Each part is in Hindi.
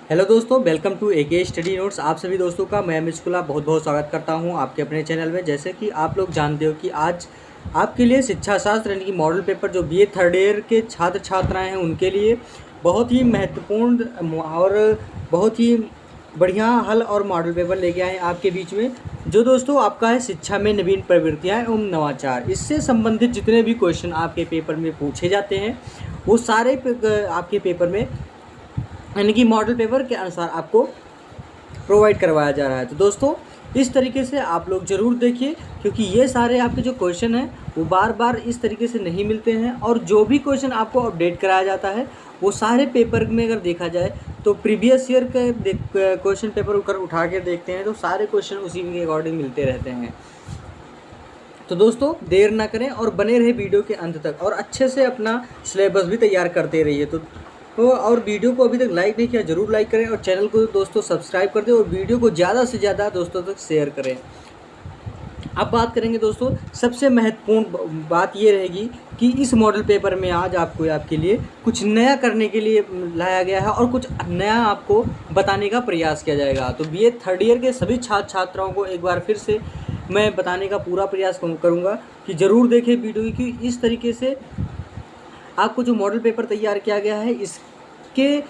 हेलो दोस्तों, welcome to AK study notes. आप सभी दोस्तों का मैं मिस्कुला बहुत बहुत स्वागत करता हूं आपके अपने चैनल में। जैसे कि आप लोग जानते हो कि आज आपके लिए शिक्षा शास्त्र यानी कि मॉडल पेपर जो बीए थर्ड ईयर के छात्र छात्राएं हैं उनके लिए बहुत ही महत्वपूर्ण और बहुत ही बढ़िया हल और मॉडल पेपर लेके आए हैं आपके बीच में। जो दोस्तों आपका है शिक्षा में नवीन प्रवृत्तियाँ एवं नवाचार, इससे संबंधित जितने भी क्वेश्चन आपके पेपर में पूछे जाते हैं वो सारे आपके पेपर में यानी कि मॉडल पेपर के अनुसार आपको प्रोवाइड करवाया जा रहा है। तो दोस्तों इस तरीके से आप लोग ज़रूर देखिए, क्योंकि ये सारे आपके जो क्वेश्चन हैं वो बार बार इस तरीके से नहीं मिलते हैं, और जो भी क्वेश्चन आपको अपडेट कराया जाता है वो सारे पेपर में अगर देखा जाए तो प्रीवियस ईयर के क्वेश्चन पेपर उठा के देखते हैं तो सारे क्वेश्चन उसी के अकॉर्डिंग मिलते रहते हैं। तो दोस्तों देर ना करें और बने रहे वीडियो के अंत तक, और अच्छे से अपना सिलेबस भी तैयार करते रहिए। तो और वीडियो को अभी तक लाइक नहीं किया ज़रूर लाइक करें, और चैनल को दोस्तों सब्सक्राइब कर दें, और वीडियो को ज़्यादा से ज़्यादा दोस्तों तक शेयर करें। अब बात करेंगे दोस्तों, सबसे महत्वपूर्ण बात ये रहेगी कि इस मॉडल पेपर में आज आपके लिए कुछ नया करने के लिए लाया गया है और कुछ नया आपको बताने का प्रयास किया जाएगा। तो बीए थर्ड ईयर के सभी छात्र छात्राओं को एक बार फिर से मैं बताने का पूरा प्रयास करूँगा कि ज़रूर देखें वीडियो की। इस तरीके से आपको जो मॉडल पेपर तैयार किया गया है इसके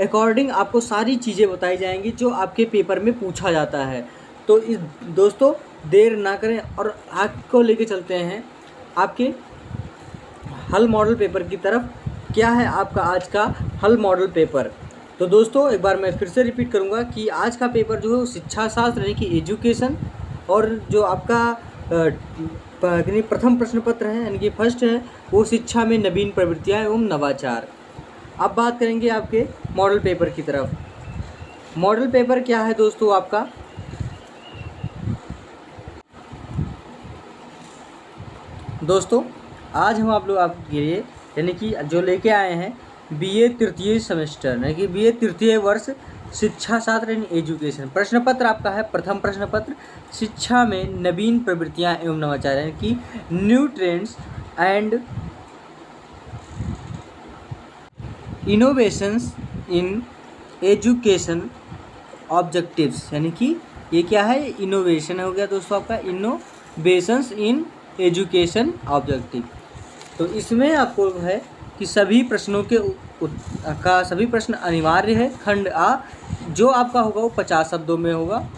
अकॉर्डिंग आपको सारी चीज़ें बताई जाएंगी जो आपके पेपर में पूछा जाता है। तो इस दोस्तों देर ना करें और आपको लेके चलते हैं आपके हल मॉडल पेपर की तरफ। क्या है आपका आज का हल मॉडल पेपर? तो दोस्तों एक बार मैं फिर से रिपीट करूंगा कि आज का पेपर जो है वो शिक्षा शास्त्र यानी कि एजुकेशन, और जो आपका प्रथम प्रश्न पत्र है यानी कि फर्स्ट है वो शिक्षा में नवीन प्रवृत्तियाँ एवं नवाचार। अब बात करेंगे आपके मॉडल पेपर की तरफ। मॉडल पेपर क्या है दोस्तों आपका? दोस्तों आज हम आप लोग आपके लिए यानी कि जो लेके आए हैं बीए तृतीय सेमेस्टर यानी कि बीए तृतीय वर्ष शिक्षा शास्त्र एंड एजुकेशन। प्रश्न पत्र आपका है प्रथम प्रश्न पत्र, शिक्षा में नवीन प्रवृत्तियाँ एवं नवाचार यानी कि new trends and innovations in education objectives. यानी कि ये क्या है? इनोवेशन हो गया दोस्तों आपका, इनोवेशंस इन एजुकेशन ऑब्जेक्टिव। तो इसमें आपको है कि सभी प्रश्नों का सभी प्रश्न अनिवार्य है। खंड आ जो आपका होगा वो 50 शब्दों में होगा।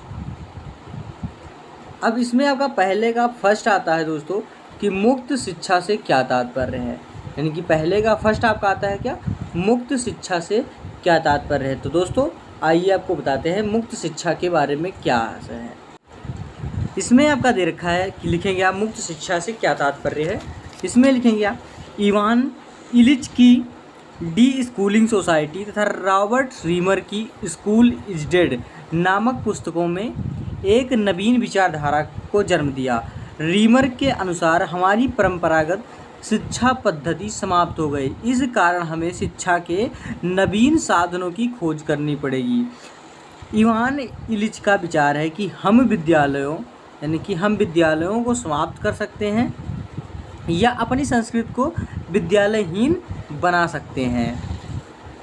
अब इसमें आपका पहले का फर्स्ट आता है दोस्तों कि मुक्त शिक्षा से क्या तात्पर्य है। यानी कि पहले का फर्स्ट आपका आता है क्या? मुक्त शिक्षा से क्या तात्पर्य है। तो दोस्तों आइए आपको बताते हैं मुक्त शिक्षा के बारे में क्या है। इसमें आपका दे रखा है कि लिखेंगे आप मुक्त शिक्षा से क्या तात्पर्य है। इसमें लिखेंगे आप इवान इलिच की डी स्कूलिंग सोसाइटी तथा रॉबर्ट रीमर की स्कूल इज डेड नामक पुस्तकों में एक नवीन विचारधारा को जन्म दिया। रीमर के अनुसार हमारी परंपरागत शिक्षा पद्धति समाप्त हो गई, इस कारण हमें शिक्षा के नवीन साधनों की खोज करनी पड़ेगी। इवान इलिच का विचार है कि हम विद्यालयों को समाप्त कर सकते हैं या अपनी संस्कृति को विद्यालयहीन बना सकते हैं,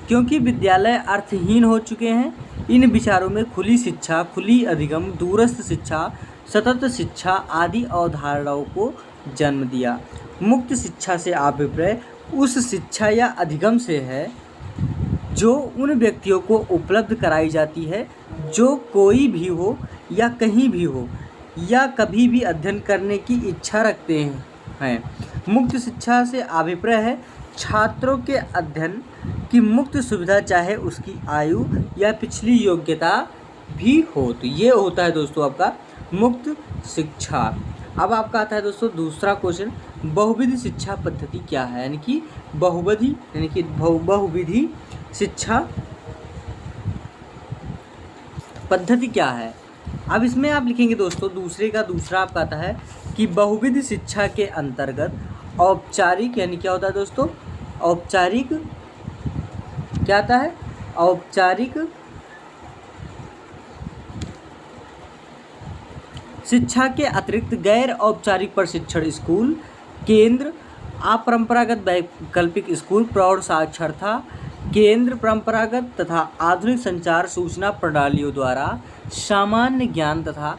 क्योंकि विद्यालय अर्थहीन हो चुके हैं। इन विचारों में खुली शिक्षा, खुली अधिगम, दूरस्थ शिक्षा, सतत शिक्षा आदि अवधारणाओं को जन्म दिया। मुक्त शिक्षा से अभिप्राय उस शिक्षा या अधिगम से है जो उन व्यक्तियों को उपलब्ध कराई जाती है जो कोई भी हो या कहीं भी हो या कभी भी अध्ययन करने की इच्छा रखते हैं। मुक्त शिक्षा से अभिप्राय है छात्रों के अध्ययन की मुक्त सुविधा, चाहे उसकी आयु या पिछली योग्यता भी हो। तो ये होता है दोस्तों आपका मुक्त शिक्षा। अब आपका आता है दोस्तों दूसरा क्वेश्चन, बहुविधि शिक्षा पद्धति क्या है। यानी कि बहुविधि शिक्षा पद्धति क्या है। अब इसमें आप लिखेंगे दोस्तों दूसरा आपका आता है कि बहुविधि शिक्षा के अंतर्गत औपचारिक यानी क्या होता है दोस्तों? औपचारिक क्या आता है? औपचारिक शिक्षा के अतिरिक्त गैर औपचारिक प्रशिक्षण स्कूल, केंद्र, अपरंपरागत वैकल्पिक स्कूल, प्रौढ़ साक्षरता केंद्र परंपरागत तथा आधुनिक संचार सूचना प्रणालियों द्वारा सामान्य ज्ञान तथा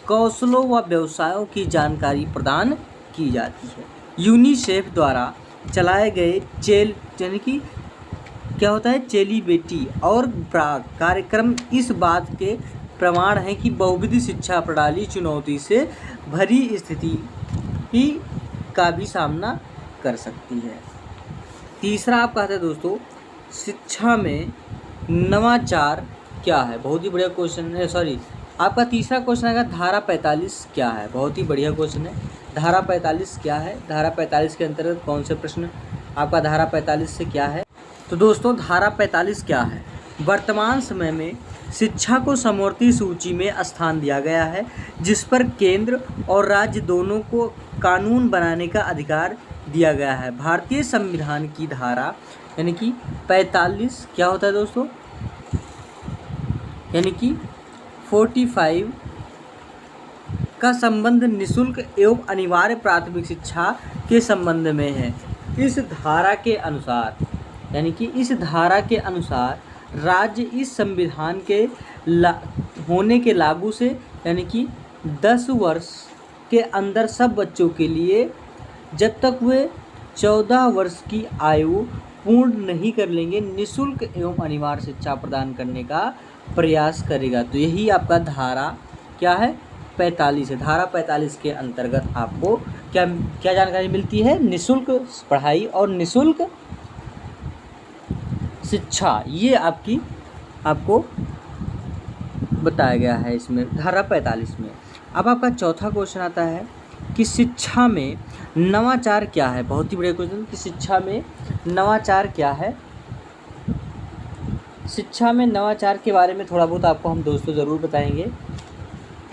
कौशलों व व्यवसायों की जानकारी प्रदान की जाती है। यूनिसेफ द्वारा चलाए गए यानी कि क्या होता है चेली बेटी और प्राग कार्यक्रम इस बात के प्रमाण है कि बहुविध शिक्षा प्रणाली चुनौती से भरी स्थिति ही का भी सामना कर सकती है। तीसरा आप कहते हैं दोस्तों, शिक्षा में नवाचार क्या है? बहुत ही बढ़िया क्वेश्चन है। सॉरी, आपका तीसरा क्वेश्चन आएगा धारा 45 क्या है? बहुत ही बढ़िया क्वेश्चन है। धारा 45 क्या है? धारा 45 के अंतर्गत कौन से प्रश्न आपका धारा 45 से क्या है? तो दोस्तों धारा 45 क्या है? वर्तमान समय में शिक्षा को समवर्ती सूची में स्थान दिया गया है, जिस पर केंद्र और राज्य दोनों को कानून बनाने का अधिकार दिया गया है। भारतीय संविधान की धारा यानी कि 45 क्या होता है दोस्तों? यानी कि 45 का संबंध निःशुल्क एवं अनिवार्य प्राथमिक शिक्षा के संबंध में है। इस धारा के अनुसार यानी कि इस धारा के अनुसार राज्य इस संविधान के होने के लागू से यानी कि 10 वर्ष के अंदर सब बच्चों के लिए जब तक वे 14 वर्ष की आयु पूर्ण नहीं कर लेंगे निःशुल्क एवं अनिवार्य शिक्षा प्रदान करने का प्रयास करेगा। तो यही आपका धारा क्या है? 45 है। धारा 45 के अंतर्गत आपको क्या क्या जानकारी मिलती है? निःशुल्क पढ़ाई और निःशुल्क शिक्षा, ये आपको बताया गया है इसमें धारा 45 में। अब आपका चौथा क्वेश्चन आता है कि शिक्षा में नवाचार क्या है? बहुत ही बढ़िया क्वेश्चन कि शिक्षा में नवाचार क्या है? शिक्षा में नवाचार के बारे में थोड़ा बहुत आपको हम दोस्तों ज़रूर बताएंगे।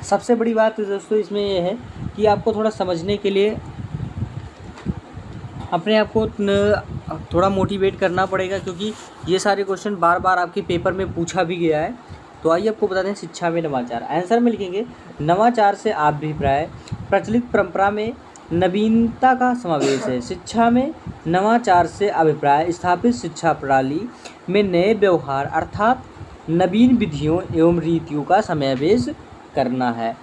सबसे बड़ी बात तो दोस्तों इसमें ये है कि आपको थोड़ा समझने के लिए अपने आप को थोड़ा मोटिवेट करना पड़ेगा, क्योंकि ये सारे क्वेश्चन बार बार आपके पेपर में पूछा भी गया है। तो आइए आपको बता दें शिक्षा में नवाचार। आंसर में लिखेंगे नवाचार से अभिप्राय प्रचलित परंपरा में नवीनता का समावेश है। शिक्षा में नवाचार से अभिप्राय स्थापित शिक्षा प्रणाली में नए व्यवहार अर्थात नवीन विधियों एवं रीतियों का समावेश करना है।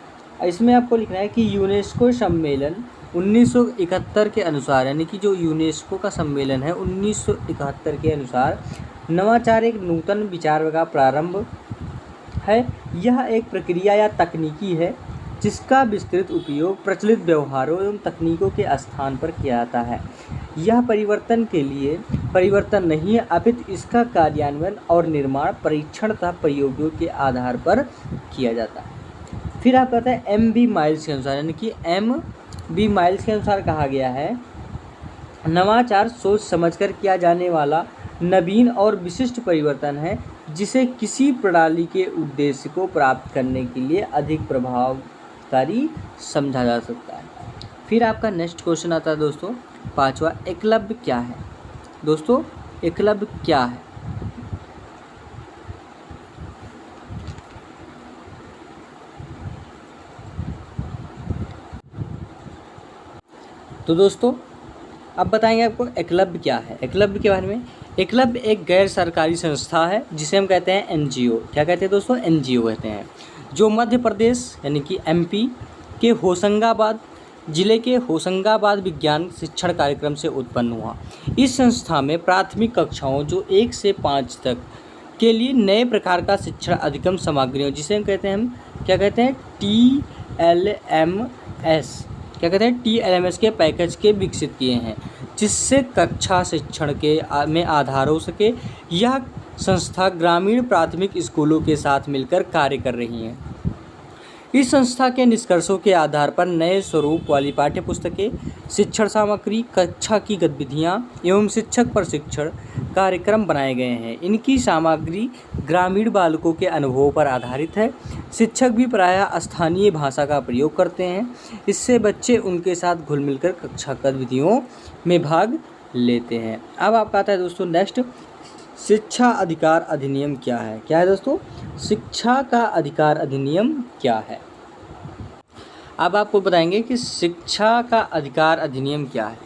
इसमें आपको लिखना है कि यूनेस्को सम्मेलन 1971 के अनुसार यानी कि जो यूनेस्को का सम्मेलन है 1971 के अनुसार नवाचार एक नूतन विचार का प्रारंभ है। यह एक प्रक्रिया या तकनीकी है जिसका विस्तृत उपयोग प्रचलित व्यवहारों एवं तकनीकों के स्थान पर किया जाता है। यह परिवर्तन के लिए परिवर्तन नहीं है, अपितु इसका कार्यान्वयन और निर्माण परीक्षण तथा प्रयोगों के आधार पर किया जाता है। फिर आप कहते हैं M.B. माइल्स के अनुसार यानी कि M.B. माइल्स के अनुसार कहा गया है नवाचार सोच समझकर किया जाने वाला नवीन और विशिष्ट परिवर्तन है जिसे किसी प्रणाली के उद्देश्य को प्राप्त करने के लिए अधिक प्रभावकारी समझा जा सकता है। फिर आपका नेक्स्ट क्वेश्चन आता है दोस्तों पांचवा, एकलव्य क्या है? दोस्तों एकलव्य क्या है? तो दोस्तों अब बताएंगे आपको एकलव्य क्या है। एकलव्य के बारे में, एकलव्य एक गैर सरकारी संस्था है जिसे हम कहते हैं NGO। क्या कहते हैं दोस्तों? NGO कहते हैं, जो मध्य प्रदेश यानी कि MP के होशंगाबाद जिले के होशंगाबाद विज्ञान शिक्षण कार्यक्रम से उत्पन्न हुआ। इस संस्था में प्राथमिक कक्षाओं जो 1 से 5 तक के लिए नए प्रकार का शिक्षण अधिगम सामग्रियों जिसे हम कहते हैं क्या कहते हैं TLMS क्या कहते हैं TLMS के पैकेज के विकसित किए हैं, जिससे कक्षा शिक्षण के में आधार हो सके। यह संस्था ग्रामीण प्राथमिक स्कूलों के साथ मिलकर कार्य कर रही है। इस संस्था के निष्कर्षों के आधार पर नए स्वरूप वाली पाठ्य पुस्तकें, शिक्षण सामग्री, कक्षा की गतिविधियाँ एवं शिक्षक प्रशिक्षण कार्यक्रम बनाए गए हैं। इनकी सामग्री ग्रामीण बालकों के अनुभवों पर आधारित है। शिक्षक भी प्रायः स्थानीय भाषा का प्रयोग करते हैं। इससे बच्चे उनके साथ घुल मिलकर कक्षा गतिविधियों में भाग लेते हैं। अब आपका आता है दोस्तों नेक्स्ट, शिक्षा अधिकार अधिनियम क्या है? क्या है दोस्तों? शिक्षा का अधिकार अधिनियम क्या है? अब आपको बताएंगे कि शिक्षा का अधिकार अधिनियम क्या है।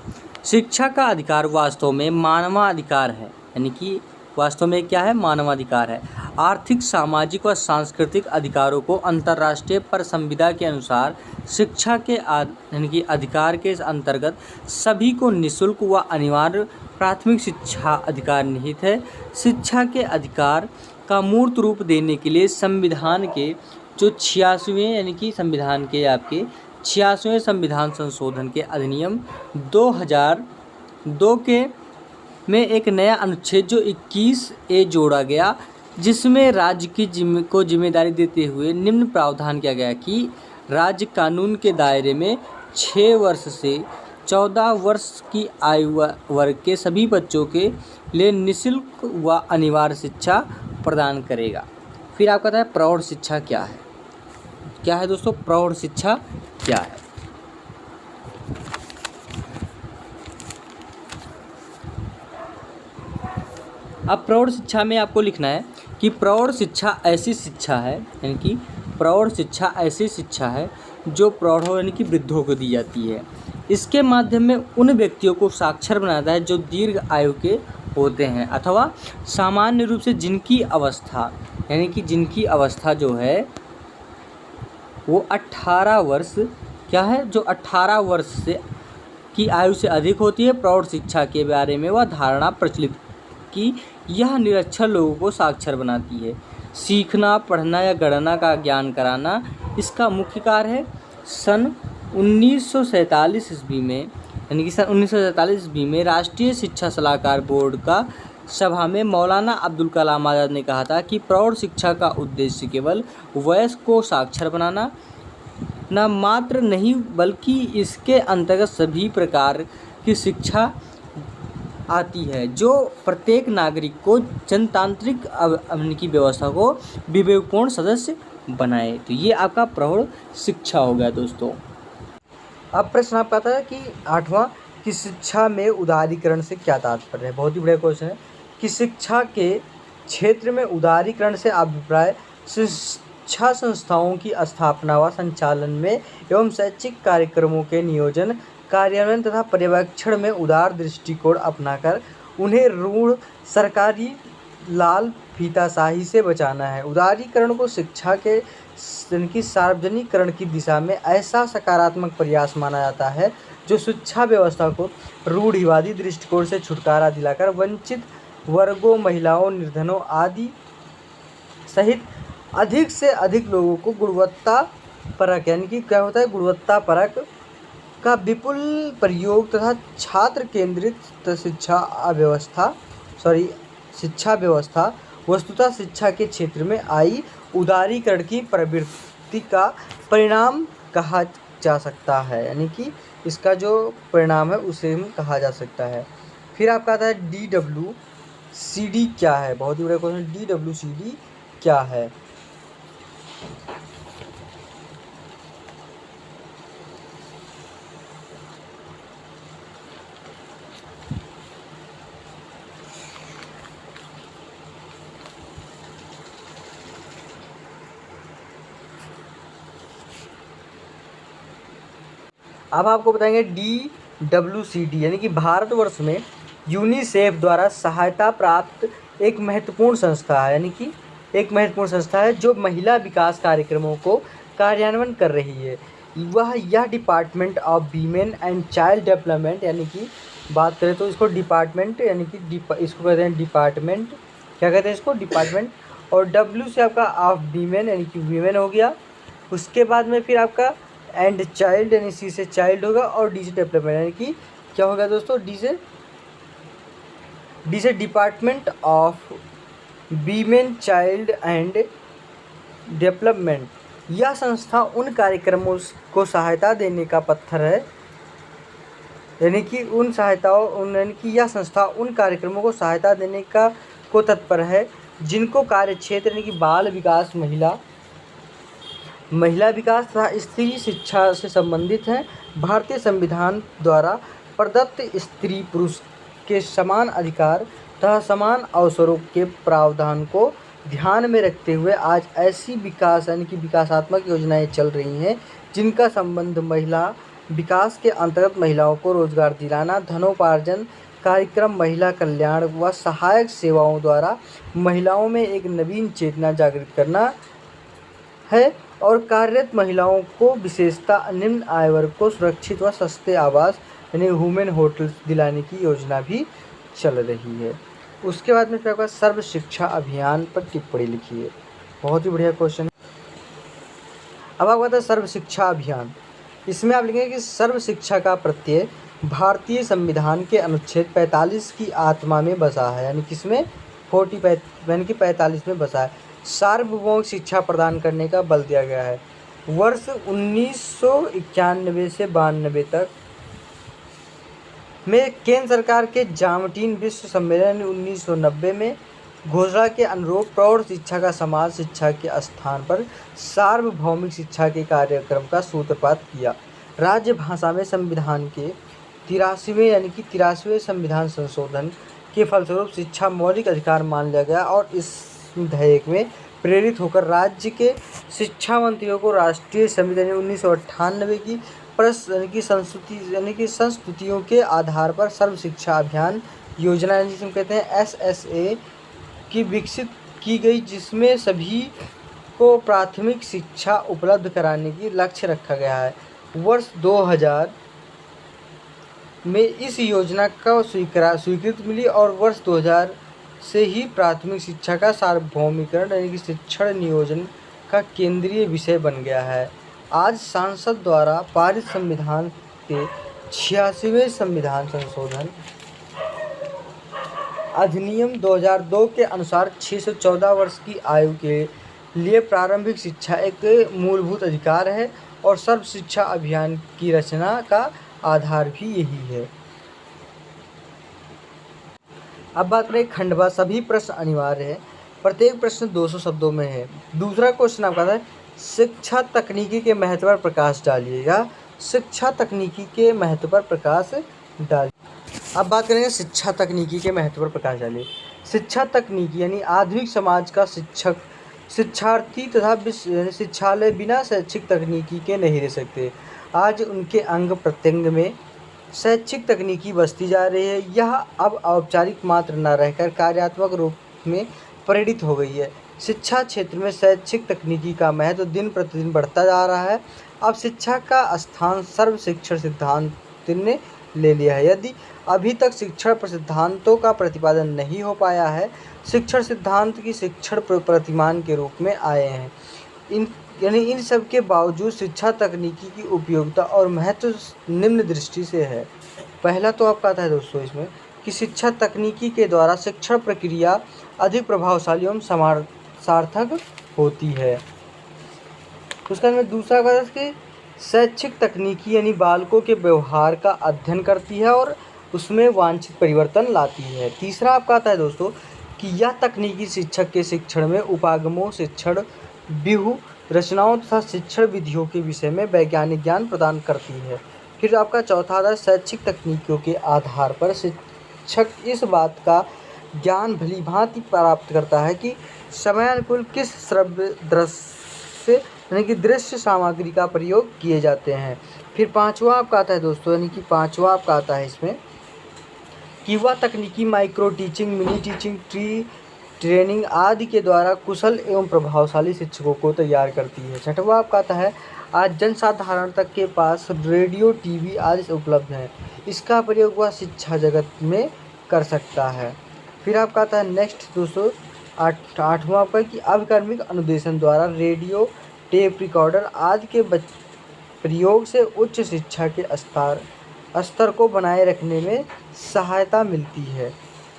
शिक्षा का अधिकार वास्तव में मानवाधिकार है, यानी कि वास्तव में क्या है, मानवाधिकार है। आर्थिक, सामाजिक व सांस्कृतिक अधिकारों को अंतर्राष्ट्रीय पर संविदा के अनुसार शिक्षा के यानी कि अधिकार के अंतर्गत सभी को निःशुल्क व अनिवार्य प्राथमिक शिक्षा अधिकार निहित है। शिक्षा के अधिकार का मूर्त रूप देने के लिए संविधान के जो 86वें यानी कि संविधान के आपके 86वें संविधान संशोधन के अधिनियम 2002 के में एक नया अनुच्छेद जो 21A जोड़ा गया, जिसमें राज्य की को जिम्मेदारी देते हुए निम्न प्रावधान किया गया कि राज्य कानून के दायरे में 6 वर्ष से 14 वर्ष की आयु वर्ग के सभी बच्चों के लिए निःशुल्क व अनिवार्य शिक्षा प्रदान करेगा। फिर आपका है प्रौढ़ शिक्षा क्या है। क्या है दोस्तों, प्रौढ़ शिक्षा क्या है। अब प्रौढ़ शिक्षा में आपको लिखना है कि प्रौढ़ शिक्षा ऐसी शिक्षा है, यानी कि प्रौढ़ शिक्षा ऐसी शिक्षा है जो प्रौढ़ों यानी कि वृद्धों को दी जाती है। इसके माध्यम में उन व्यक्तियों को साक्षर बनाता है जो दीर्घ आयु के होते हैं अथवा सामान्य रूप से जिनकी अवस्था यानी कि जिनकी अवस्था जो है वो 18 वर्ष क्या है, जो 18 वर्ष से की आयु से अधिक होती है। प्रौढ़ शिक्षा के बारे में वह धारणा प्रचलित कि यह निरक्षर लोगों को साक्षर बनाती है। सीखना, पढ़ना या गणना का ज्ञान कराना इसका मुख्य कार्य है। सन 1947 ईस्वी में यानी कि सन 1947 ईस्वी में राष्ट्रीय शिक्षा सलाहकार बोर्ड का सभा में मौलाना अब्दुल कलाम आज़ाद ने कहा था कि प्रौढ़ शिक्षा का उद्देश्य केवल वयस्क को साक्षर बनाना न मात्र नहीं बल्कि इसके अंतर्गत सभी प्रकार की शिक्षा आती है जो प्रत्येक नागरिक को जनतांत्रिक की व्यवस्था को विवेकपूर्ण सदस्य बनाए। तो ये आपका प्रौढ़ शिक्षा हो गया दोस्तों। अब प्रश्न आपका आता है कि 8वां कि शिक्षा में उदारीकरण से क्या तात्पर्य है। बहुत ही बड़ा क्वेश्चन है कि शिक्षा के क्षेत्र में उदारीकरण से अभिप्राय शिक्षा संस्थाओं की स्थापना व संचालन में एवं शैक्षिक कार्यक्रमों के नियोजन, कार्यान्वयन तथा पर्यवेक्षण में उदार दृष्टिकोण अपनाकर उन्हें रूढ़ सरकारी लाल फीताशाही से बचाना है। उदारीकरण को शिक्षा के सार्वजनिकरण की दिशा में ऐसा सकारात्मक प्रयास माना जाता है जो शिक्षा व्यवस्था को रूढ़िवादी दृष्टिकोण से छुटकारा दिलाकर वंचित वर्गों, महिलाओं, निर्धनों आदि सहित अधिक से अधिक लोगों को गुणवत्ता परक यानी कि क्या होता है, गुणवत्ता परक का विपुल प्रयोग तथा छात्र केंद्रित शिक्षा व्यवस्था वस्तुतः शिक्षा के क्षेत्र में आई उदारीकरण की प्रवृत्ति का परिणाम कहा जा सकता है। यानी कि इसका जो परिणाम है उसे हम कहा जा सकता है। फिर आपका आता है DWCD क्या है। बहुत ही बड़ा क्वेश्चन, DWCD क्या है। अब आपको बताएंगे DWCD यानी कि भारतवर्ष में यूनिसेफ द्वारा सहायता प्राप्त एक महत्वपूर्ण संस्था है। यानी कि एक महत्वपूर्ण संस्था है जो महिला विकास कार्यक्रमों को कार्यान्वयन कर रही है। यह department of women and child development यानी कि बात करें तो इसको डिपार्टमेंट यानी कि इसको कहते हैं डिपार्टमेंट, क्या कहते हैं इसको, डिपार्टमेंट। और W से आपका ऑफ वीमेन यानी कि वीमेन हो गया। उसके बाद में फिर आपका एंड चाइल्ड यानी C से चाइल्ड होगा और D से डेवलपमेंट यानी कि क्या होगा दोस्तों, D से department of women child and development. यह संस्था उन कार्यक्रमों को सहायता देने का पत्थर है यानी कि यह संस्था उन कार्यक्रमों को सहायता देने को तत्पर है जिनको कार्य क्षेत्र यानी कि बाल विकास, महिला विकास तथा स्त्री शिक्षा से संबंधित हैं। भारतीय संविधान द्वारा प्रदत्त स्त्री पुरुष के समान अधिकार तथा समान अवसरों के प्रावधान को ध्यान में रखते हुए आज ऐसी विकासात्मक योजनाएं चल रही हैं जिनका संबंध महिला विकास के अंतर्गत महिलाओं को रोजगार दिलाना, धनोपार्जन कार्यक्रम महिला कल्याण व सहायक सेवाओं द्वारा महिलाओं में एक नवीन चेतना जागृत करना है और कार्यरत महिलाओं को विशेषतः निम्न आय वर्ग को सुरक्षित व सस्ते आवास यानी वुमेन होटल्स दिलाने की योजना भी चल रही है। उसके बाद में क्या होगा, सर्व शिक्षा अभियान पर टिप्पणी लिखिए। बहुत ही बढ़िया क्वेश्चन है। अब आपको आता है सर्व शिक्षा अभियान। इसमें आप लिखेंगे कि सर्व शिक्षा का प्रत्यय भारतीय संविधान के अनुच्छेद 45 की आत्मा में बसा है, यानी किसमें 45 में बसा है। सार्वभौमिक शिक्षा प्रदान करने का बल दिया गया है। वर्ष 1991 से 92 तक में केंद्र सरकार के जामटीन विश्व सम्मेलन 1990 में घोषणा के अनुरूप प्रौढ़ शिक्षा का समाज शिक्षा के स्थान पर सार्वभौमिक शिक्षा के कार्यक्रम का सूत्रपात किया। राज्य भाषा में संविधान के 83वें संविधान संशोधन के फलस्वरूप शिक्षा मौलिक अधिकार मान लिया गया और इस विधेयक में प्रेरित होकर राज्य के शिक्षा मंत्रियों को राष्ट्रीय संविधान 1998 की संस्तुतियों के आधार पर सर्व शिक्षा अभियान योजना जिसे कहते हैं SSA की विकसित की गई, जिसमें सभी को प्राथमिक शिक्षा उपलब्ध कराने की लक्ष्य रखा गया है। वर्ष 2000 में इस योजना का स्वीकृति मिली और वर्ष 2000 से ही प्राथमिक शिक्षा का सार्वभौमिकरण यानी कि शिक्षण नियोजन का केंद्रीय विषय बन गया है। आज संसद द्वारा पारित संविधान के 86वें संविधान संशोधन अधिनियम 2002 के अनुसार 6 से 14 वर्ष की आयु के लिए प्रारंभिक शिक्षा एक मूलभूत अधिकार है और सर्व शिक्षा अभियान की रचना का आधार भी यही है। अब बात करें खंडवा। सभी प्रश्न अनिवार्य है, प्रत्येक प्रश्न 200 शब्दों में है। दूसरा क्वेश्चन आपका है शिक्षा तकनीकी के महत्व पर प्रकाश डालिएगा। शिक्षा तकनीकी के महत्व पर प्रकाश डालिए। अब बात करेंगे शिक्षा तकनीकी के महत्व पर प्रकाश डालिए। शिक्षा तकनीकी यानी आधुनिक समाज का शिक्षार्थी तथा शिक्षालय बिना शैक्षिक तकनीकी के नहीं रह सकते। आज उनके अंग प्रत्यंग में शैक्षिक तकनीकी बसती जा रही है। यह अब औपचारिक मात्र न रहकर कार्यात्मक रूप में परिणित हो गई है। शिक्षा क्षेत्र में शैक्षिक तकनीकी का महत्व दिन प्रतिदिन बढ़ता जा रहा है। अब शिक्षा का स्थान सर्व शिक्षण सिद्धांत ने ले लिया है। यदि अभी तक शिक्षण सिद्धांतों का प्रतिपादन नहीं हो पाया है, शिक्षण सिद्धांत की शिक्षण प्रतिमान के रूप में आए हैं। इन सब के बावजूद शिक्षा तकनीकी की उपयोगिता और महत्व निम्न दृष्टि से है। पहला तो आपका आता है दोस्तों इसमें कि शिक्षा तकनीकी के द्वारा शिक्षण प्रक्रिया अधिक प्रभावशाली एवं सार्थक होती है। उसका दूसरा का कि शैक्षिक तकनीकी यानी बालकों के व्यवहार का अध्ययन करती है और उसमें वांछित परिवर्तन लाती है। तीसरा आपका आता है दोस्तों कि यह तकनीकी शिक्षक के शिक्षण में उपागमों, शिक्षण व्यूह, रचनाओं तथा शिक्षण विधियों के विषय में वैज्ञानिक ज्ञान प्रदान करती है। फिर आपका चौथा आता है शैक्षिक तकनीकों के आधार पर शिक्षक इस बात का ज्ञान भली भांति प्राप्त करता है कि समयानुकूल किस श्रव्य दृश्य यानी कि दृश्य सामग्री का प्रयोग किए जाते हैं। फिर पांचवा आपका आता है दोस्तों यानी कि पांचवा आपका आता है इसमें कि वह तकनीकी micro teaching, mini teaching, training आदि के द्वारा कुशल एवं प्रभावशाली शिक्षकों को तैयार करती है। छठवां आपका आता है आज जनसाधारण तक के पास रेडियो, टीवी आदि उपलब्ध हैं। इसका प्रयोग वह शिक्षा जगत में कर सकता है। फिर आपका आता है नेक्स्ट दोस्तों आठवां आपका कि अभिकर्मिक अनुदेशन द्वारा रेडियो, टेप रिकॉर्डर आदि के प्रयोग से उच्च शिक्षा के स्तर को बनाए रखने में सहायता मिलती है।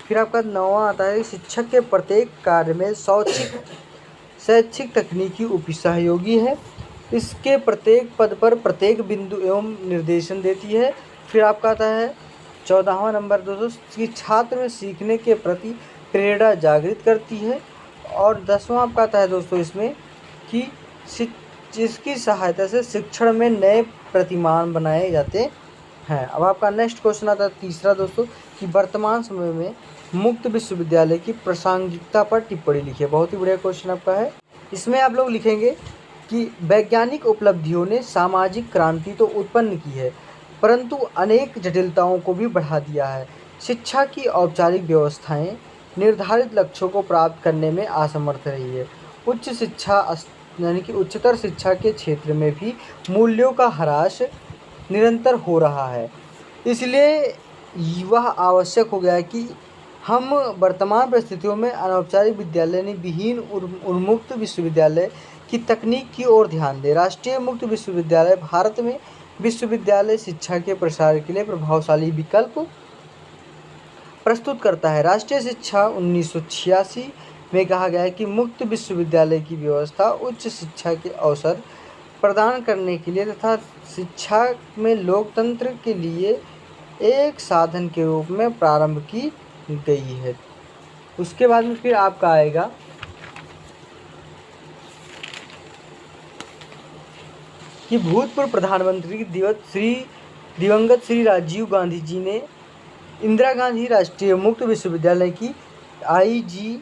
फिर आपका नौवां आता है शिक्षक के प्रत्येक कार्य में शैक्षिक तकनीकी उपसहयोगी है। इसके प्रत्येक पद पर प्रत्येक बिंदु एवं निर्देशन देती है। फिर आपका आता है 14वां नंबर दोस्तों कि छात्र में सीखने के प्रति प्रेरणा जागृत करती है। और 10वां आपका आता है दोस्तों इसमें कि जिसकी सहायता से शिक्षण में नए प्रतिमान बनाए जाते हैं। अब आपका नेक्स्ट क्वेश्चन आता है तीसरा दोस्तों कि वर्तमान समय में मुक्त विश्वविद्यालय की प्रासंगिकता पर टिप्पणी लिखिए। बहुत ही बढ़िया क्वेश्चन आपका है। इसमें आप लोग लिखेंगे कि वैज्ञानिक उपलब्धियों ने सामाजिक क्रांति तो उत्पन्न की है, परंतु अनेक जटिलताओं को भी बढ़ा दिया है। शिक्षा की औपचारिक व्यवस्थाएं निर्धारित लक्ष्यों को प्राप्त करने में असमर्थ रही है। उच्च शिक्षा यानी कि उच्चतर शिक्षा के क्षेत्र में भी मूल्यों का ह्रास निरंतर हो रहा है। इसलिए वह आवश्यक हो गया है कि हम वर्तमान परिस्थितियों में अनौपचारिक विद्यालय विहीन उन्मुक्त विश्वविद्यालय की तकनीक की ओर ध्यान दें। राष्ट्रीय मुक्त विश्वविद्यालय भारत में विश्वविद्यालय शिक्षा के प्रसार के लिए प्रभावशाली विकल्प प्रस्तुत करता है। राष्ट्रीय शिक्षा 1986 में कहा गया है कि मुक्त विश्वविद्यालय की व्यवस्था उच्च शिक्षा के अवसर प्रदान करने के लिए तथा शिक्षा में लोकतंत्र के लिए एक साधन के रूप में प्रारंभ की गई है। उसके बाद में फिर आपका आएगा कि भूतपूर्व प्रधानमंत्री दिवंगत श्री राजीव गांधी जी ने इंदिरा गांधी राष्ट्रीय मुक्त विश्वविद्यालय की IGNOU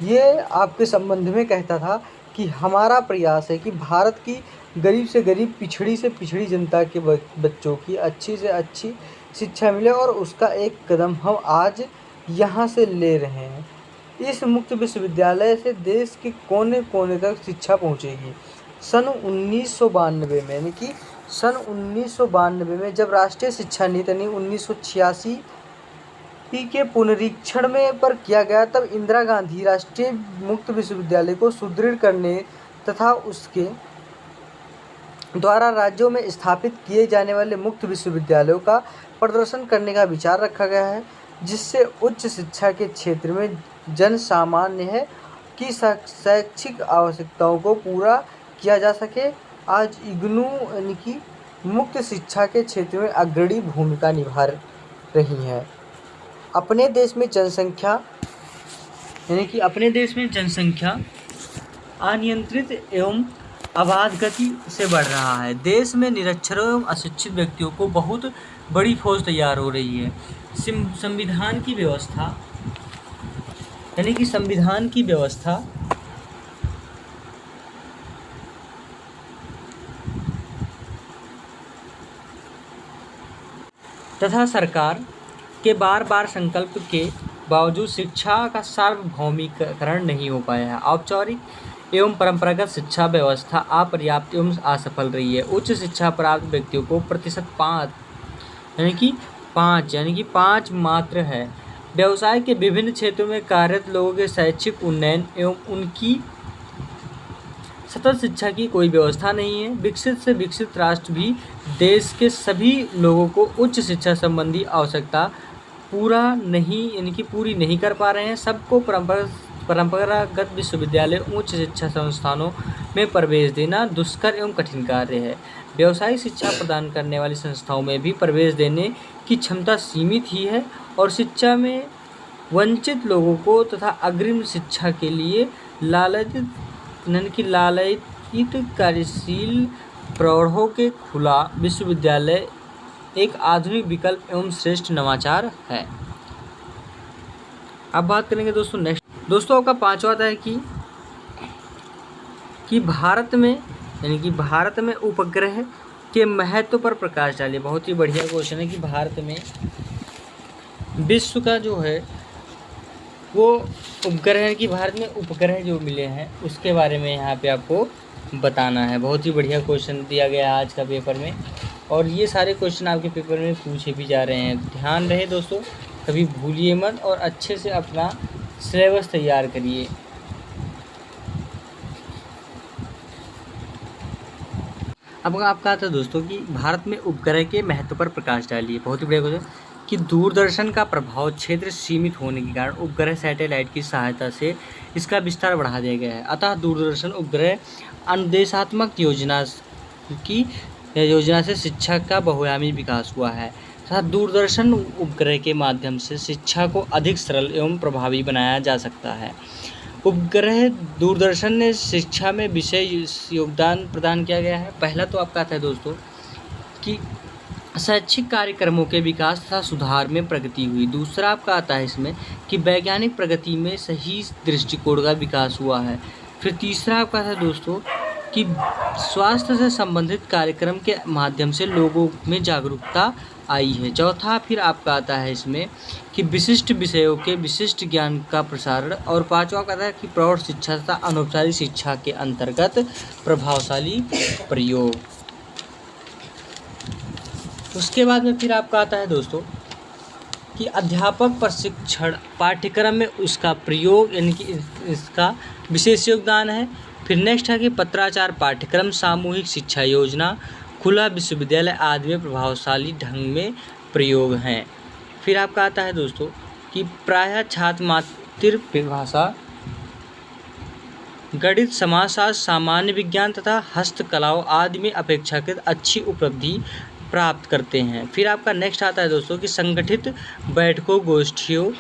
ये आपके संबंध में कहता था कि हमारा प्रयास है कि भारत की गरीब से गरीब पिछड़ी से पिछड़ी जनता के बच्चों की अच्छी से अच्छी शिक्षा मिले और उसका एक कदम हम आज यहाँ से ले रहे हैं। इस मुक्त विश्वविद्यालय से देश के कोने कोने तक शिक्षा पहुँचेगी। सन 1992 में यानी कि सन 1992 में जब राष्ट्रीय शिक्षा नीति 1986 के पुनरीक्षण में पर किया गया, तब इंदिरा गांधी राष्ट्रीय मुक्त विश्वविद्यालय को सुदृढ़ करने तथा उसके द्वारा राज्यों में स्थापित किए जाने वाले मुक्त विश्वविद्यालयों का प्रदर्शन करने का विचार रखा गया है, जिससे उच्च शिक्षा के क्षेत्र में जन सामान्य की शैक्षिक आवश्यकताओं को पूरा किया जा सके। आज इग्नू यानी कि मुक्त शिक्षा के क्षेत्र में अग्रणी भूमिका निभा रही हैं। अपने देश में जनसंख्या अनियंत्रित एवं अबाध गति से बढ़ रहा है। देश में निरक्षरों एवं अशिक्षित व्यक्तियों को बहुत बड़ी फौज तैयार हो रही है। संविधान की व्यवस्था तथा सरकार के बार संकल्प के बावजूद शिक्षा का सार्वभौमिकरण नहीं हो पाया है। औपचारिक एवं परंपरागत शिक्षा व्यवस्था अपर्याप्त एवं असफल रही है। उच्च शिक्षा प्राप्त व्यक्तियों को प्रतिशत 5 यानी कि 5 मात्र है। व्यवसाय के विभिन्न क्षेत्रों में कार्यरत लोगों के शैक्षिक उन्नयन एवं उनकी सतत शिक्षा की कोई व्यवस्था नहीं है। विकसित से विकसित राष्ट्र भी देश के सभी लोगों को उच्च शिक्षा संबंधी आवश्यकता पूरी नहीं कर पा रहे हैं। सबको परंपरागत विश्वविद्यालय उच्च शिक्षा संस्थानों में प्रवेश देना दुष्कर एवं कठिन कार्य है। व्यावसायिक शिक्षा प्रदान करने वाली संस्थाओं में भी प्रवेश देने की क्षमता सीमित ही है और शिक्षा में वंचित लोगों को तथा अग्रिम शिक्षा के लिए लालयित कार्यशील प्रौढ़ों के खुला विश्वविद्यालय एक आधुनिक विकल्प एवं श्रेष्ठ नवाचार है। अब बात करेंगे दोस्तों आपका पांचवा है कि भारत में उपग्रह के महत्व पर प्रकाश डालिए। बहुत ही बढ़िया क्वेश्चन है कि भारत में विश्व का जो है वो उपग्रह की भारत में उपग्रह जो मिले हैं उसके बारे में यहाँ पे आपको बताना है। बहुत ही बढ़िया क्वेश्चन दिया गया है आज का पेपर में और ये सारे क्वेश्चन आपके पेपर में पूछे भी जा रहे हैं। ध्यान रहे दोस्तों, कभी भूलिए मत और अच्छे से अपना सिलेबस तैयार करिए। अब आपका था दोस्तों कि भारत में उपग्रह के महत्व पर प्रकाश डालिए। बहुत ही बढ़िया क्वेश्चन कि दूरदर्शन का प्रभाव क्षेत्र सीमित होने के कारण उपग्रह सैटेलाइट की सहायता से इसका विस्तार बढ़ा दिया गया है। अतः दूरदर्शन उपग्रह अनुदेशात्मक योजना से शिक्षा का बहुआयामी विकास हुआ है तथा दूरदर्शन उपग्रह के माध्यम से शिक्षा को अधिक सरल एवं प्रभावी बनाया जा सकता है। उपग्रह दूरदर्शन ने शिक्षा में विशेष योगदान प्रदान किया गया है। पहला तो आपका आता है दोस्तों कि शैक्षिक कार्यक्रमों के विकास तथा सुधार में प्रगति हुई। दूसरा आपका आता है इसमें कि वैज्ञानिक प्रगति में सही दृष्टिकोण का विकास हुआ है। फिर तीसरा आपका था दोस्तों कि स्वास्थ्य से संबंधित कार्यक्रम के माध्यम से लोगों में जागरूकता आई है। चौथा फिर आपका आता है इसमें कि विशिष्ट विषयों के विशिष्ट ज्ञान का प्रसारण। और पांचवा आता है कि प्रौढ़ शिक्षा तथा अनौपचारिक शिक्षा के अंतर्गत प्रभावशाली प्रयोग। उसके बाद में फिर आपका आता है दोस्तों कि अध्यापक प्रशिक्षण पाठ्यक्रम में उसका प्रयोग, यानी कि इसका विशेष योगदान है। फिर नेक्स्ट है कि पत्राचार पाठ्यक्रम, सामूहिक शिक्षा योजना, खुला विश्वविद्यालय आदि में प्रभावशाली ढंग में प्रयोग हैं। फिर आपका आता है दोस्तों कि प्रायः छात्र मातृभाषा, गणित, समाजशास्त्र, सामान्य विज्ञान तथा हस्तकलाओं आदि में अपेक्षाकृत अच्छी उपलब्धि प्राप्त करते हैं। फिर आपका नेक्स्ट आता है दोस्तों कि संगठित बैठकों, गोष्ठियों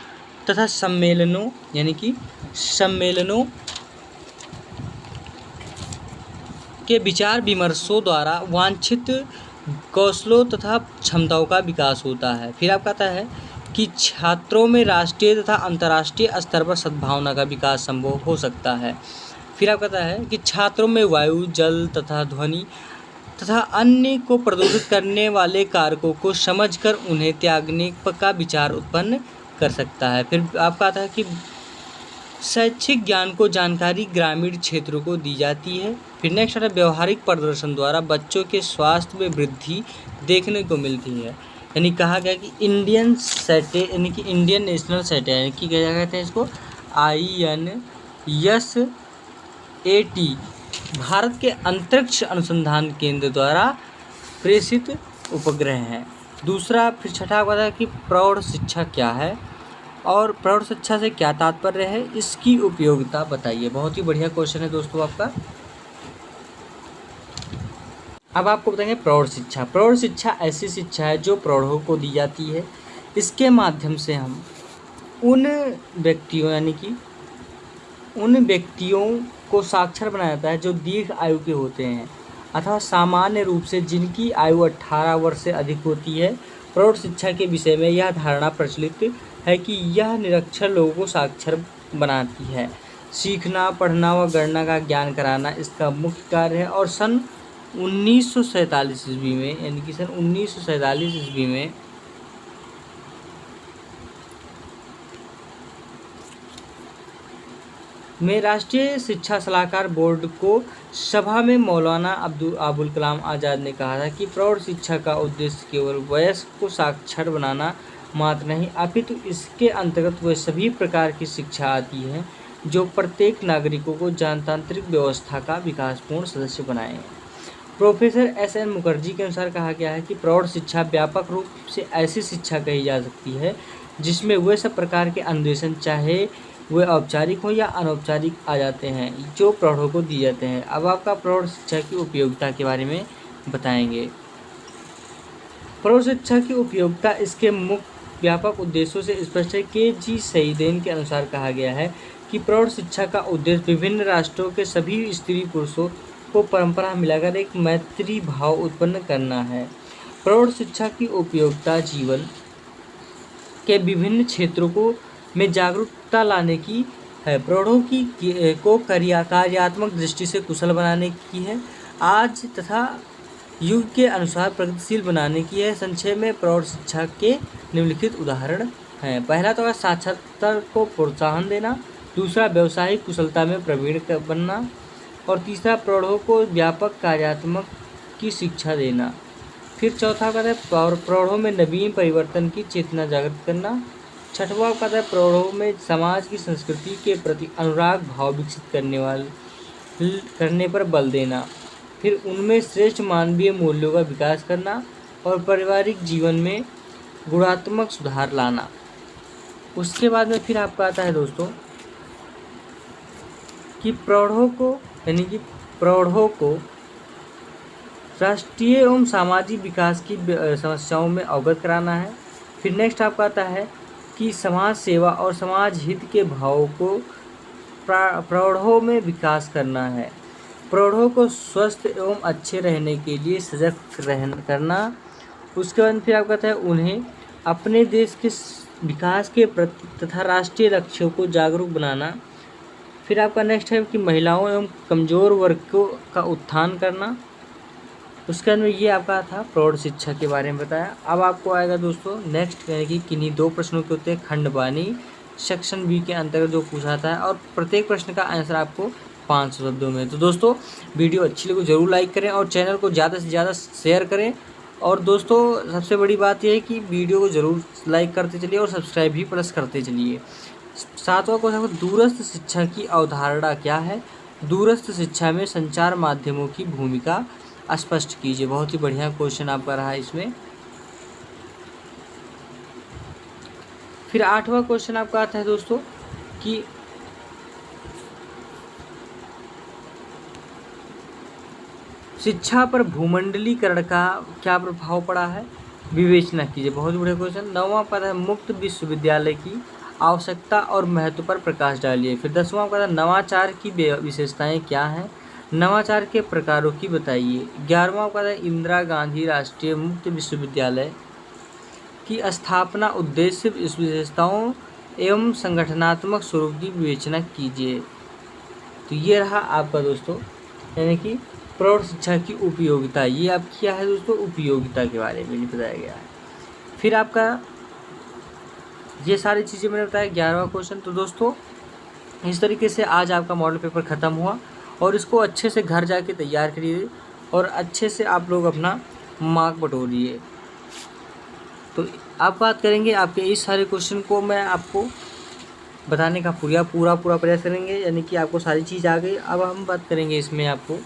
तथा सम्मेलनों, यानी कि सम्मेलनों के विचार विमर्शों द्वारा वांछित कौशलों तथा क्षमताओं का विकास होता है। फिर आपका आता है कि छात्रों में राष्ट्रीय तथा अंतर्राष्ट्रीय स्तर पर सद्भावना का विकास संभव हो सकता है। फिर आपका आता है कि छात्रों में वायु, जल तथा ध्वनि तथा अन्य को प्रदूषित करने वाले कारकों को समझकर उन्हें त्यागने का विचार उत्पन्न कर सकता है। फिर आपका आता है कि शैक्षिक ज्ञान को जानकारी ग्रामीण क्षेत्रों को दी जाती है। फिर नेक्स्ट आता है व्यवहारिक प्रदर्शन द्वारा बच्चों के स्वास्थ्य में वृद्धि देखने को मिलती है। यानी कहा गया कि इंडियन नेशनल सेटे, यानी कि क्या कहते हैं इसको, INSAT, भारत के अंतरिक्ष अनुसंधान केंद्र द्वारा प्रेषित उपग्रह हैं। दूसरा फिर छठा बात है कि प्रौढ़ शिक्षा क्या है और प्रौढ़ शिक्षा से क्या तात्पर्य है, इसकी उपयोगिता बताइए। बहुत ही बढ़िया क्वेश्चन है दोस्तों आपका। अब आपको बताएंगे प्रौढ़ शिक्षा। प्रौढ़ शिक्षा ऐसी शिक्षा है जो प्रौढ़ों को दी जाती है। इसके माध्यम से हम उन व्यक्तियों, यानी कि उन व्यक्तियों को साक्षर बनाया जाता है जो दीर्घ आयु के होते हैं अथवा सामान्य रूप से जिनकी आयु 18 वर्ष से अधिक होती है। प्रौढ़ शिक्षा के विषय में यह धारणा प्रचलित है कि यह निरक्षर लोगों को साक्षर बनाती है। सीखना, पढ़ना व गणना का ज्ञान कराना इसका मुख्य कार्य है। और सन 1947 ईस्वी में, यानी कि सन 1947 ईस्वी में राष्ट्रीय शिक्षा सलाहकार बोर्ड को सभा में मौलाना अबुल कलाम आज़ाद ने कहा था कि प्रौढ़ शिक्षा का उद्देश्य केवल वयस्क को साक्षर बनाना मात्र नहीं, अपितु इसके अंतर्गत वह सभी प्रकार की शिक्षा आती है जो प्रत्येक नागरिकों को जनतांत्रिक व्यवस्था का विकासपूर्ण सदस्य बनाए। प्रोफेसर SN मुखर्जी के अनुसार कहा गया है कि प्रौढ़ शिक्षा व्यापक रूप से ऐसी शिक्षा कही जा सकती है जिसमें वे सब प्रकार के अन्वेषण, चाहे वे औपचारिक हो या अनौपचारिक, आ जाते हैं जो प्रौढ़ों को दिए जाते हैं। अब आपका प्रौढ़ शिक्षा की उपयोगिता के बारे में बताएंगे। प्रौढ़ शिक्षा की उपयोगिता इसके मुख्य व्यापक उद्देश्यों से स्पष्ट है। KG सईदेन के अनुसार कहा गया है कि प्रौढ़ शिक्षा का उद्देश्य विभिन्न राष्ट्रों के सभी स्त्री पुरुषों को परंपरा मिलाकर एक मैत्री भाव उत्पन्न करना है। प्रौढ़ शिक्षा की उपयोगिता जीवन के विभिन्न क्षेत्रों को में जागरूकता लाने की है, प्रौढ़ों को कार्यात्मक दृष्टि से कुशल बनाने की है, आज तथा युग के अनुसार प्रगतिशील बनाने की है। संक्षेप में प्रौढ़ शिक्षा के निम्नलिखित उदाहरण हैं। पहला तो है साक्षरता को प्रोत्साहन देना, दूसरा व्यवसायिक कुशलता में प्रवीण बनना, और तीसरा प्रौढ़ों को व्यापक कार्यात्मक की शिक्षा देना। फिर चौथा कहता है प्रौढ़ों में नवीन परिवर्तन की चेतना जागृत करना। छठवां कहता है प्रौढ़ों में समाज की संस्कृति के प्रति अनुराग भाव विकसित करने पर बल देना। फिर उनमें श्रेष्ठ मानवीय मूल्यों का विकास करना और पारिवारिक जीवन में गुणात्मक सुधार लाना। उसके बाद में फिर आपका आता है दोस्तों कि प्रौढ़ों को राष्ट्रीय एवं सामाजिक विकास की समस्याओं में अवगत कराना है। फिर नेक्स्ट आपका आता है कि समाज सेवा और समाज हित के भावों को प्रौढ़ों में विकास करना है। प्रौढ़ों को स्वस्थ एवं अच्छे रहने के लिए सजग करना। उसके बाद फिर आपका आता है उन्हें अपने देश के विकास के प्रति तथा राष्ट्रीय लक्ष्यों को जागरूक बनाना। फिर आपका नेक्स्ट है कि महिलाओं एवं कमज़ोर वर्गों का उत्थान करना। उसके अंदर ये आपका था प्रौढ़ शिक्षा के बारे में बताया। अब आपको आएगा दोस्तों नेक्स्ट, यानी कि किन्हीं 2 प्रश्नों के उत्तर खंडबानी सेक्शन बी के अंतर्गत जो पूछा था, और प्रत्येक प्रश्न का आंसर आपको 500 शब्दों में। तो दोस्तों वीडियो अच्छी लगे ज़रूर लाइक करें और चैनल को ज़्यादा से ज़्यादा शेयर करें। और दोस्तों सबसे बड़ी बात यह है कि वीडियो को ज़रूर लाइक करते चलिए और सब्सक्राइब भी प्रेस करते चलिए। 7वां क्वेश्चन है दूरस्थ शिक्षा की अवधारणा क्या है। दूरस्थ शिक्षा में संचार माध्यमों की भूमिका स्पष्ट कीजिए। बहुत ही बढ़िया क्वेश्चन आपका रहा इसमें। फिर 8वां क्वेश्चन आपका आता है दोस्तों कि शिक्षा पर भूमंडलीकरण का क्या प्रभाव पड़ा है, विवेचना कीजिए। बहुत बढ़िया क्वेश्चन। 9वां पद है मुक्त विश्वविद्यालय की आवश्यकता और महत्व पर प्रकाश डालिए। फिर 10वां पद है नवाचार की विशेषताएं क्या हैं, नवाचार के प्रकारों की बताइए। 11वां पद है इंदिरा गांधी राष्ट्रीय मुक्त विश्वविद्यालय की स्थापना, उद्देश्य, विशेषताओं एवं संगठनात्मक स्वरूप की विवेचना कीजिए। तो ये रहा आपका दोस्तों, यानी कि प्रौढ़ शिक्षा की उपयोगिता। ये आप क्या है दोस्तों, उपयोगिता के बारे में बताया गया है। फिर आपका ये सारी चीज़ें मैंने बताया 11वां क्वेश्चन। तो दोस्तों इस तरीके से आज आपका मॉडल पेपर ख़त्म हुआ, और इसको अच्छे से घर जाके तैयार करिए और अच्छे से आप लोग अपना मार्क बटोरिए। तो आप बात करेंगे आपके इस सारे क्वेश्चन को मैं आपको बताने का पूरा प्रयास करेंगे, यानी कि आपको सारी चीज़ आ गई। अब हम बात करेंगे इसमें आपको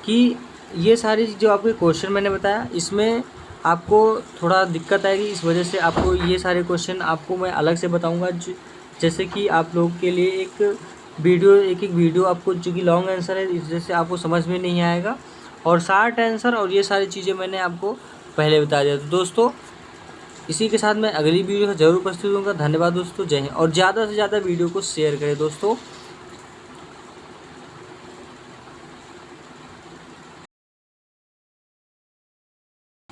कि ये सारी जो आपके क्वेश्चन मैंने बताया, इसमें आपको थोड़ा दिक्कत आएगी, इस वजह से आपको ये सारे क्वेश्चन आपको मैं अलग से बताऊंगा। जैसे कि आप लोगों के लिए एक वीडियो आपको, जो कि लॉन्ग आंसर है, इस वजह से आपको समझ में नहीं आएगा, और शॉर्ट आंसर और ये सारी चीज़ें मैंने आपको पहले बता दिया। तो दोस्तों इसी के साथ मैं अगली वीडियो में ज़रूर उपस्थित होऊंगा। धन्यवाद दोस्तों, जय हिंद। और ज़्यादा से ज़्यादा वीडियो को शेयर करें दोस्तों।